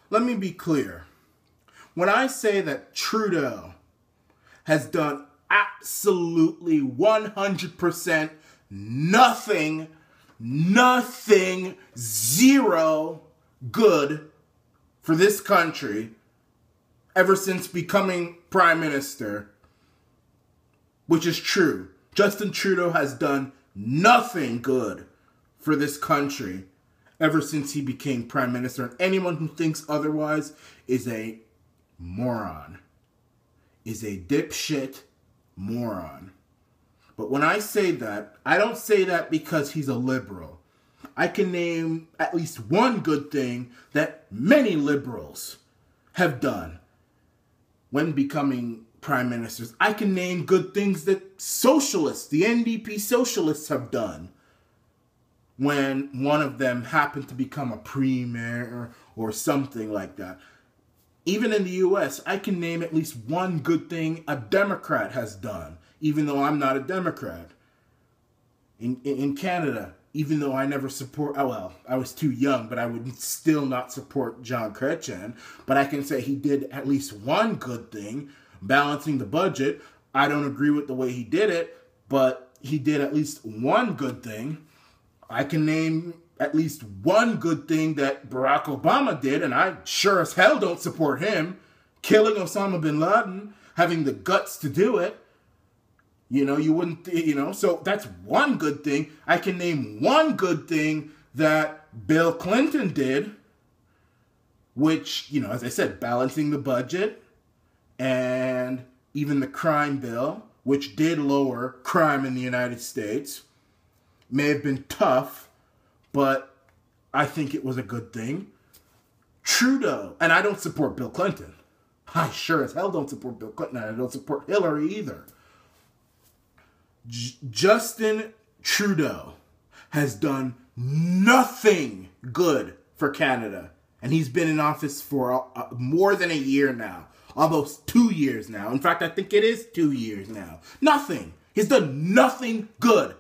let me be clear. When I say that Trudeau has done absolutely 100% nothing, zero good for this country ever since becoming Prime Minister, which is true. Justin Trudeau has done nothing good for this country ever since he became Prime Minister. And anyone who thinks otherwise is a moron, is a dipshit moron. But when I say that, I don't say that because he's a liberal. I can name at least one good thing that many liberals have done when becoming prime ministers. I can name good things that socialists, the NDP socialists, have done when one of them happened to become a premier or something like that. Even in the US, I can name at least one good thing a Democrat has done, even though I'm not a Democrat. In Canada, even though I never support, I was too young, but I would still not support John Chrétien. But I can say he did at least one good thing, balancing the budget. I don't agree with the way he did it, but he did at least one good thing. I can name at least one good thing that Barack Obama did, and I sure as hell don't support him. Killing Osama bin Laden, having the guts to do it. You know, you wouldn't, so that's one good thing. I can name one good thing that Bill Clinton did, which, as I said, balancing the budget and even the crime bill, which did lower crime in the United States. May have been tough, but I think it was a good thing. Trudeau, and I don't support Bill Clinton. I sure as hell don't support Bill Clinton, and I don't support Hillary either. Justin Trudeau has done nothing good for Canada. And he's been in office for more than a year now. Almost 2 years now. In fact, I think it is 2 years now. Nothing. He's done nothing good.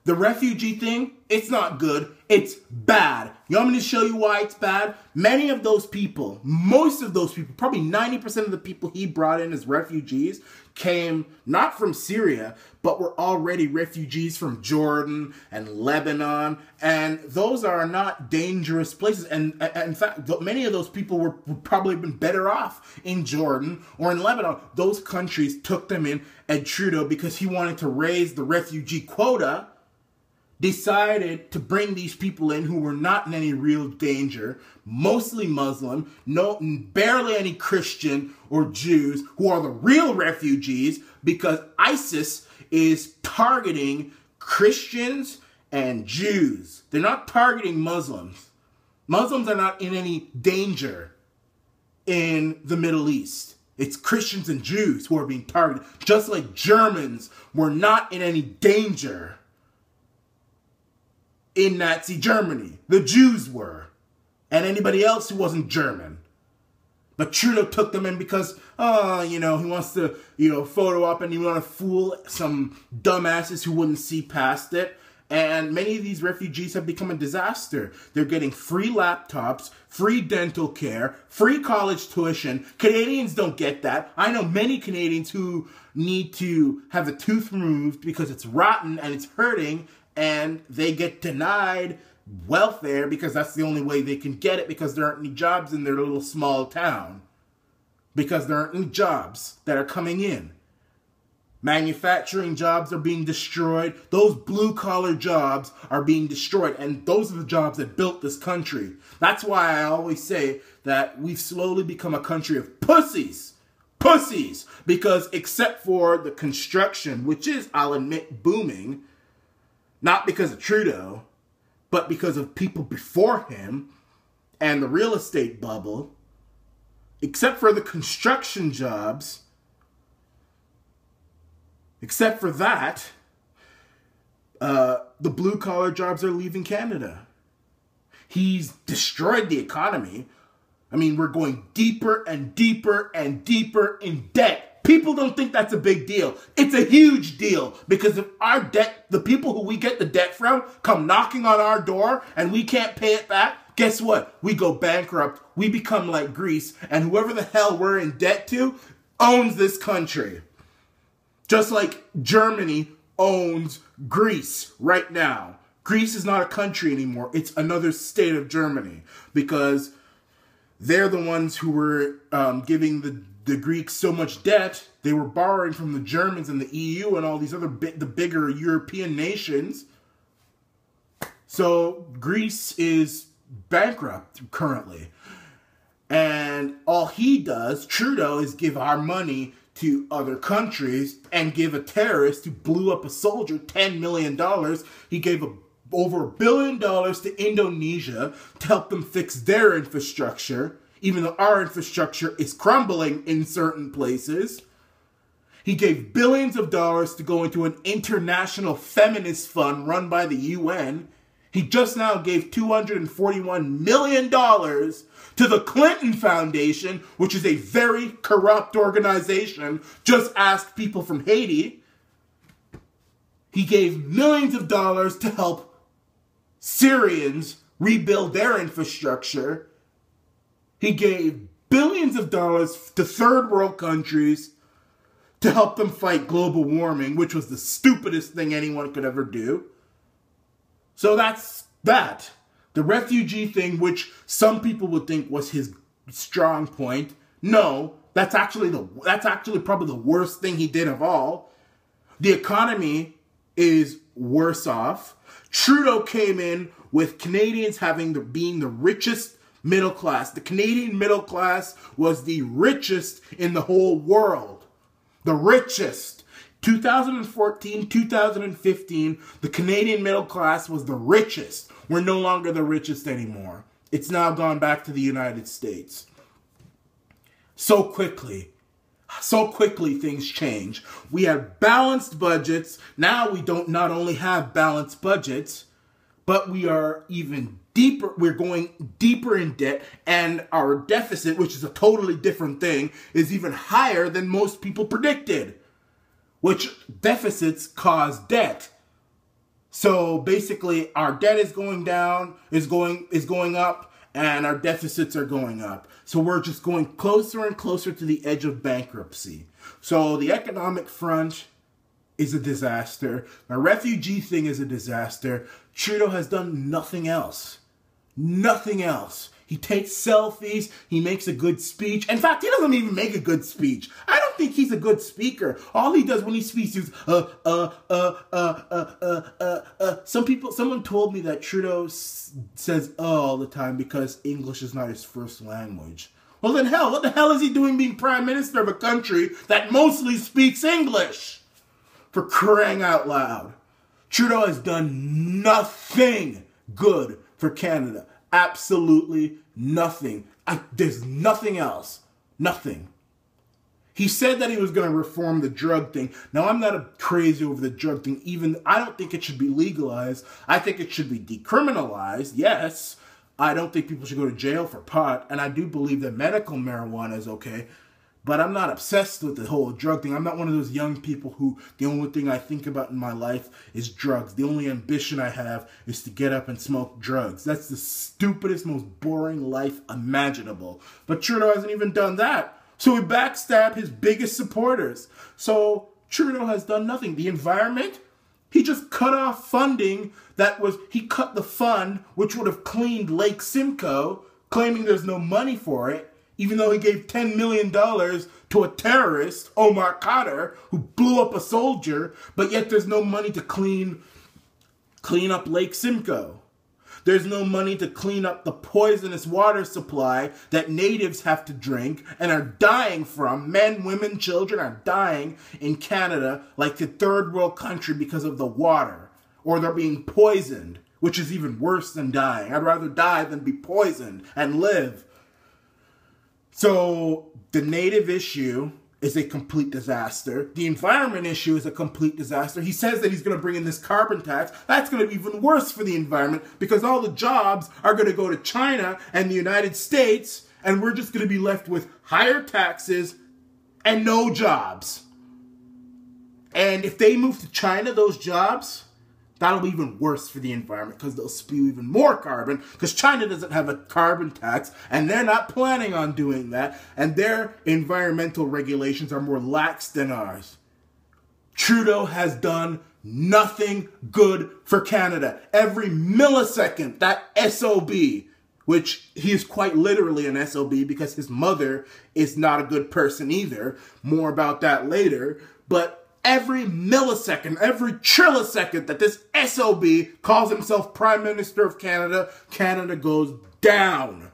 The refugee thing, it's not good. It's bad. You want me to show you why it's bad? Many of those people, most of those people, probably 90% of the people he brought in as refugees came not from Syria, but were already refugees from Jordan and Lebanon. And those are not dangerous places. And in fact, many of those people would probably have been better off in Jordan or in Lebanon. Those countries took them in, and Trudeau, because he wanted to raise the refugee quota, decided to bring these people in who were not in any real danger, mostly Muslim, barely any Christian or Jews, who are the real refugees, because ISIS is targeting Christians and Jews. They're not targeting Muslims. Muslims are not in any danger in the Middle East. It's Christians and Jews who are being targeted, just like Germans were not in any danger in Nazi Germany. The Jews were. And anybody else who wasn't German. But Trudeau took them in because, he wants to, photo op, and he want to fool some dumbasses who wouldn't see past it. And many of these refugees have become a disaster. They're getting free laptops, free dental care, free college tuition. Canadians don't get that. I know many Canadians who need to have a tooth removed because it's rotten and it's hurting, and they get denied welfare because that's the only way they can get it, because there aren't any jobs in their little small town. Because there aren't any jobs that are coming in. Manufacturing jobs are being destroyed. Those blue-collar jobs are being destroyed. And those are the jobs that built this country. That's why I always say that we've slowly become a country of pussies. Pussies! Because except for the construction, which is, I'll admit, booming, not because of Trudeau, but because of people before him and the real estate bubble, except for the construction jobs, except for that, the blue-collar jobs are leaving Canada. He's destroyed the economy. I mean, we're going deeper and deeper and deeper in debt. People don't think that's a big deal. It's a huge deal, because if our debt, the people who we get the debt from, come knocking on our door and we can't pay it back, guess what? We go bankrupt, we become like Greece, and whoever the hell we're in debt to owns this country. Just like Germany owns Greece right now. Greece is not a country anymore. It's another state of Germany because they're the ones who were giving the Greeks so much debt. They were borrowing from the Germans and the EU and all these other the bigger European nations. So Greece is bankrupt currently. And all he does, Trudeau, is give our money to other countries and give a terrorist who blew up a soldier $10 million. He gave over $1 billion to Indonesia to help them fix their infrastructure, even though our infrastructure is crumbling in certain places. He gave billions of dollars to go into an international feminist fund run by the UN. He just now gave $241 million to the Clinton Foundation, which is a very corrupt organization. Just ask people from Haiti. He gave millions of dollars to help Syrians rebuild their infrastructure. He gave billions of dollars to third world countries to help them fight global warming, which was the stupidest thing anyone could ever do. So that's that. The refugee thing, which some people would think was his strong point, no, that's actually probably the worst thing he did of all. The economy is worse off. Trudeau came in with Canadians being the richest middle class. The Canadian middle class was the richest in the whole world. The richest. 2014, 2015, the Canadian middle class was the richest. We're no longer the richest anymore. It's now gone back to the United States. So quickly things change. We have balanced budgets. Now we don't not only have balanced budgets, but we are even deeper. We're going deeper in debt, and our deficit, which is a totally different thing, is even higher than most people predicted. Which deficits cause debt. So basically our debt is going down, is going up, and our deficits are going up. So we're just going closer and closer to the edge of bankruptcy. So the economic front is a disaster. The refugee thing is a disaster. Trudeau has done nothing else. Nothing else. He takes selfies. He makes a good speech. In fact, he doesn't even make a good speech. I don't think he's a good speaker. All he does when he speaks is, someone told me that Trudeau says all the time because English is not his first language. Well then hell, what the hell is he doing being prime minister of a country that mostly speaks English? For crying out loud. Trudeau has done nothing good for Canada. Absolutely nothing. There's nothing else. Nothing. He said that he was going to reform the drug thing. Now, I'm not crazy over the drug thing. I don't think it should be legalized. I think it should be decriminalized. Yes. I don't think people should go to jail for pot. And I do believe that medical marijuana is okay. But I'm not obsessed with the whole drug thing. I'm not one of those young people who the only thing I think about in my life is drugs. The only ambition I have is to get up and smoke drugs. That's the stupidest, most boring life imaginable. But Trudeau hasn't even done that. So he backstabbed his biggest supporters. So Trudeau has done nothing. The environment, he just cut off funding he cut the fund which would have cleaned Lake Simcoe, claiming there's no money for it. Even though he gave $10 million to a terrorist, Omar Khadr, who blew up a soldier, but yet there's no money to clean up Lake Simcoe. There's no money to clean up the poisonous water supply that natives have to drink and are dying from. Men, women, children are dying in Canada like a third world country because of the water. Or they're being poisoned, which is even worse than dying. I'd rather die than be poisoned and live. So the native issue is a complete disaster. The environment issue is a complete disaster. He says that he's going to bring in this carbon tax. That's going to be even worse for the environment because all the jobs are going to go to China and the United States, and we're just going to be left with higher taxes and no jobs. And if they move to China, those jobs, That'll be even worse for the environment because they'll spew even more carbon because China doesn't have a carbon tax and they're not planning on doing that, and their environmental regulations are more lax than ours. Trudeau has done nothing good for Canada. Every millisecond, that SOB, which he is quite literally an SOB because his mother is not a good person either. More about that later. But every millisecond, every trillisecond that this SOB calls himself Prime Minister of Canada, Canada goes down.